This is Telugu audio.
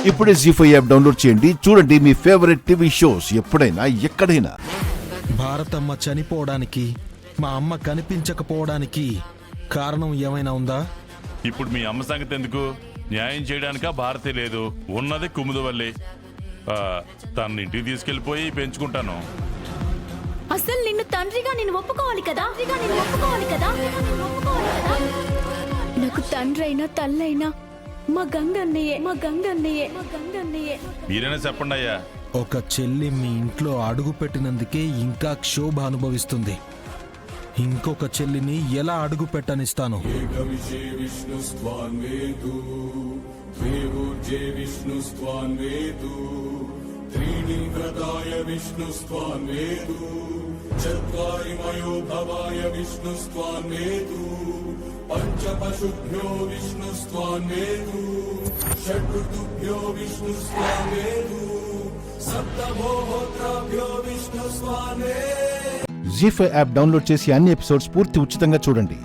ఇప్పుడే జీ5 యాప్ డౌన్లోడ్ చేయండి. చూడండి మీ ఫేవరెట్ టీవీ షోస్ ఎప్పుడైనా ఎక్కడైనా. భారతమ్మ చనిపోవడానికి, మా అమ్మ కనిపించకపోవడానికి కారణం ఏమైనా ఉందా? ఇప్పుడు మీ అమ్మ సంగతి ఎందుకు? న్యాయం చేయడానిక భారతి లేదు, ఉన్నది కుముదవల్లి. తన ఇంటికి తీసుకెళ్లిపోయి పెంచుకుంటాను. అసలు నిన్ను తండ్రిగా నేను ఒప్పుకోవాలి కదా. నాకు తండ్రి అయినా తల్లైనా మా గంగన్నయ్యే. మీరైనా చెప్పండి అయ్యా. ఒక చెల్లి మీ ఇంట్లో అడుగు పెట్టినందుకే ఇంకా క్షోభ అనుభవిస్తుంది. ఇంకొక చెల్లిని ఎలా అడుగు పెట్టనిస్తాను? చత్వారిమయో భవాయ విష్ణుస్త్వాన్వేదు పంచపశుభ్యో విష్ణుస్త్వాన్వేదు షడ్ఋతుభ్యో విష్ణుస్త్వాన్వేదు సప్తభోత్రాభ్యో విష్ణుస్త్వాన్వేదు. జీ5 యాప్ డౌన్లోడ్ చేసి అన్ని ఎపిసోడ్స్ పూర్తి ఉచితంగా చూడండి.